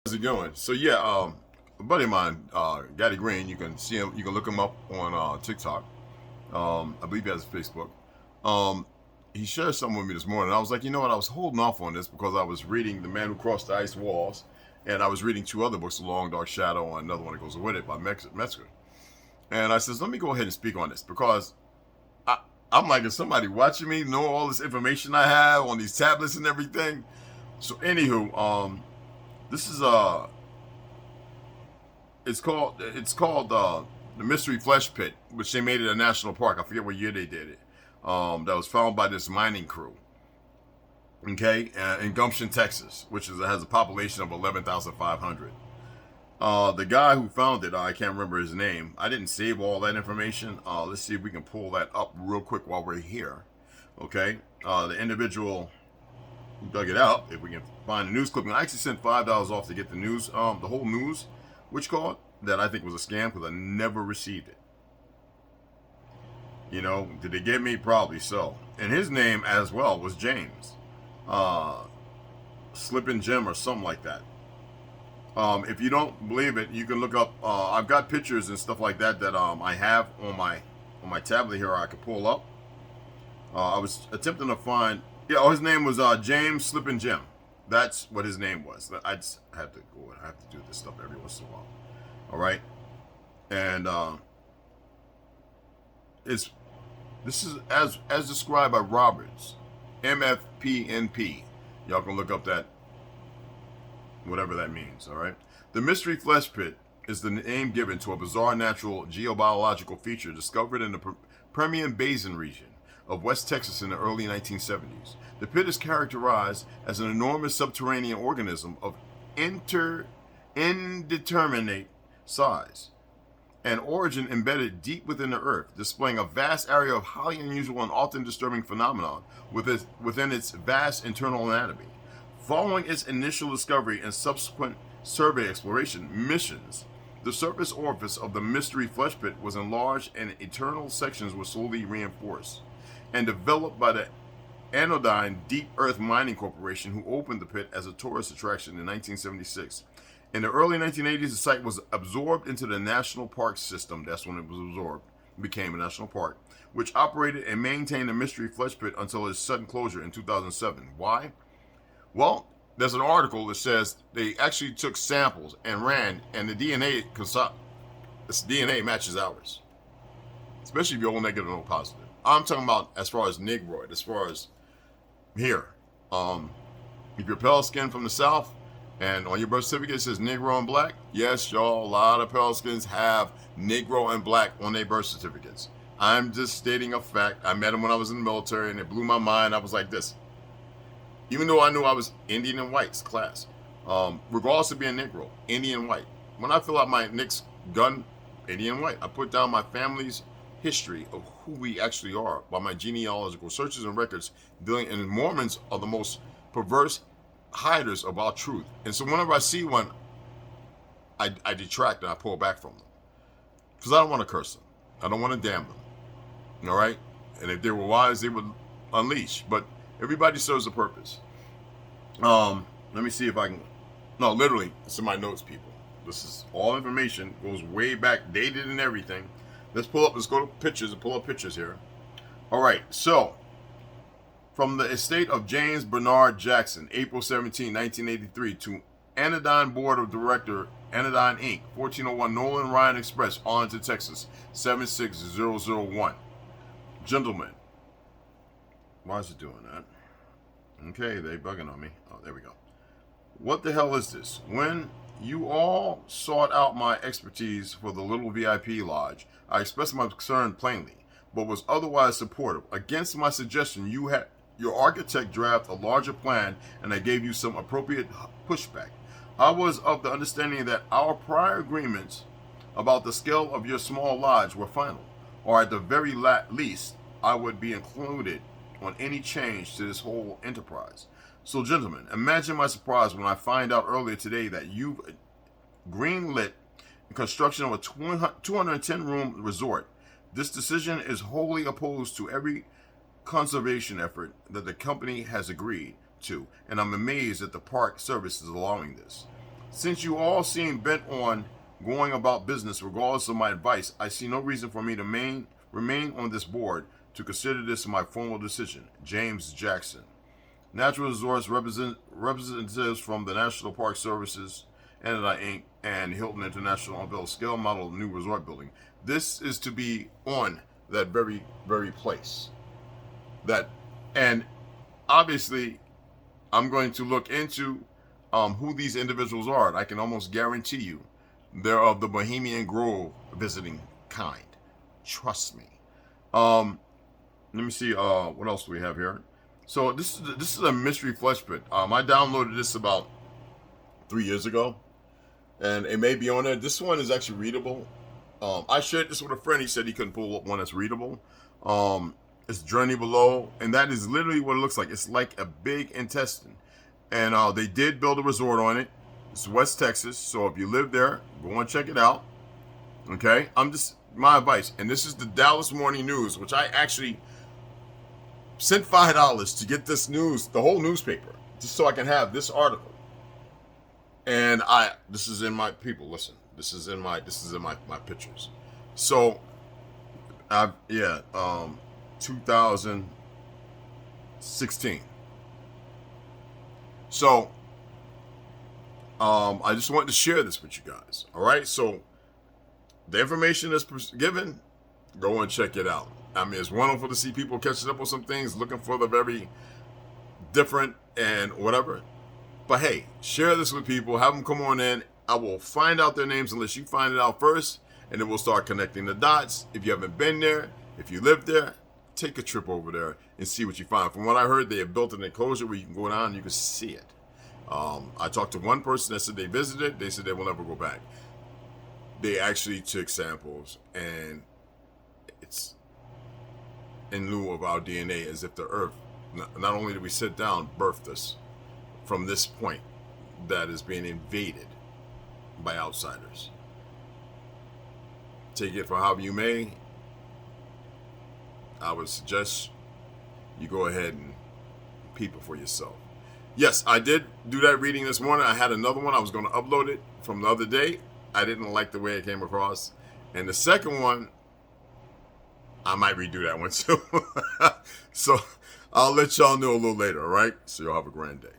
How's it going? So yeah, a buddy of mine, Gaddy Green, you can see him, you can look him up on TikTok. I believe he has Facebook. Um, he shared something with me this morning. I was like, you know what? I was holding off on this because I was reading The Man Who Crossed the Ice Walls, and I was reading two other books, The Long Dark Shadow and another one that goes with it by Metzger. And I says, let me go ahead and speak on this because I, I'm like, is somebody watching me know all this information I have on these tablets and everything? So anywho, this is it's called the Mystery Flesh Pit, which they made it a national park. I forget what year they did it. That was found by this mining crew. Okay, in Gumption, Texas, which has a population of 11,500. The guy who found it, I can't remember his name. I didn't save all that information. Let's see if we can pull that up real quick while we're here. Okay, the individual who dug it out, if we can find the news clipping. I actually sent $5 off to get the news, the whole news, which called that I think was a scam because I never received it. You know, did they get me? Probably so. And his name as well was James, Slippin' Jim or something like that. If you don't believe it, you can look up. I've got pictures and stuff like that that I have on my tablet here. I could pull up. I was attempting to find. Yeah, oh, his name was James Slippin' Jim. That's what his name was. I just have to go. I have to do this stuff every once in a while. All right, and this is as described by Roberts, MFPNP. Y'all can look up that, whatever that means. All right, the Mystery Flesh Pit is the name given to a bizarre natural geobiological feature discovered in the Permian Basin region of West Texas in the early 1970s. The pit is characterized as an enormous subterranean organism of indeterminate size and origin embedded deep within the earth, displaying a vast area of highly unusual and often disturbing phenomenon within its vast internal anatomy. Following its initial discovery and subsequent survey exploration missions, the surface orifice of the Mystery Flesh Pit was enlarged and internal sections were slowly reinforced and developed by the Anodyne Deep Earth Mining Corporation, who opened the pit as a tourist attraction in 1976. In the early 1980s, the site was absorbed into the National Park System. That's when it was absorbed, became a national park, which operated and maintained the Mystery Flesh Pit until its sudden closure in 2007. Why? Well, there's an article that says they actually took samples and ran, and the DNA matches ours, especially if you're O negative or O positive. I'm talking about as far as Negroid, as far as here. If you're pale skin from the South, and on your birth certificate it says Negro and Black, yes, y'all, a lot of pale skins have Negro and Black on their birth certificates. I'm just stating a fact. I met them when I was in the military, and it blew my mind. I was like this. Even though I knew I was Indian and Whites class, regardless of being Negro, Indian White. When I fill out my NICS gun, Indian White, I put down my family's history of who we actually are by my genealogical searches and records dealing, and Mormons are the most perverse hiders of our truth. And so whenever I see one, I detract and I pull back from them because I don't want to curse them. I don't want to damn them. All right? And if they were wise, they would unleash. But everybody serves a purpose. Let me see if I can. No, literally, it's in my notes, people. This is all information, goes way back, dated and everything. Let's go to pictures and pull up pictures here. All right, so from the estate of James Bernard Jackson, April 17, 1983, to Anodyne Board of Director, Anodyne Inc., 1401 Nolan Ryan Express, Arlington, Texas, 76001. Gentlemen, why is it doing that? Okay, they bugging on me. Oh, there we go. What the hell is this? When you all sought out my expertise for the little VIP lodge, I expressed my concern plainly, but was otherwise supportive. Against my suggestion, you had your architect draft a larger plan, and I gave you some appropriate pushback. I was of the understanding that our prior agreements about the scale of your small lodge were final, or at the very least, I would be included on any change to this whole enterprise. So, gentlemen, imagine my surprise when I find out earlier today that you've greenlit the construction of a 210-room resort. This decision is wholly opposed to every conservation effort that the company has agreed to, and I'm amazed that the Park Service is allowing this. Since you all seem bent on going about business regardless of my advice, I see no reason for me to remain on this board to consider this my formal decision. James Jackson. Natural Resource representatives from the National Park Services, Canada Inc., and Hilton International unveil scale model new resort building. This is to be on that very, very place. And obviously, I'm going to look into who these individuals are. And I can almost guarantee you they're of the Bohemian Grove visiting kind. Trust me. Let me see what else do we have here. So this is a mystery flesh pit. I downloaded this about 3 years ago, and it may be on there. This one is actually readable. I shared this with a friend. He said he couldn't pull up one that's readable. It's Journey Below, and that is literally what it looks like. It's like a big intestine, and they did build a resort on it. It's West Texas, so if you live there, go and check it out. Okay, my advice, and this is the Dallas Morning News, which I actually sent $5 to get this news, the whole newspaper, just so I can have this article. And this is in my people. Listen, this is in my pictures. So, 2016. So, I just wanted to share this with you guys. All right. So, the information that's given, go and check it out. I mean, it's wonderful to see people catching up on some things, looking for the very different and whatever. But hey, share this with people. Have them come on in. I will find out their names unless you find it out first, and then we'll start connecting the dots. If you haven't been there, if you live there, take a trip over there and see what you find. From what I heard, they have built an enclosure where you can go down and you can see it. I talked to one person that said they visited. They said they will never go back. They actually took samples, and it's in lieu of our DNA, as if the earth, not only did we sit down, birthed us from this point that is being invaded by outsiders. Take it for however you may. I would suggest you go ahead and peep it for yourself. Yes, I did do that reading this morning. I had another one. I was going to upload it from the other day. I didn't like the way it came across. And the second one, I might redo that one too. So I'll let y'all know a little later, all right? So y'all have a grand day.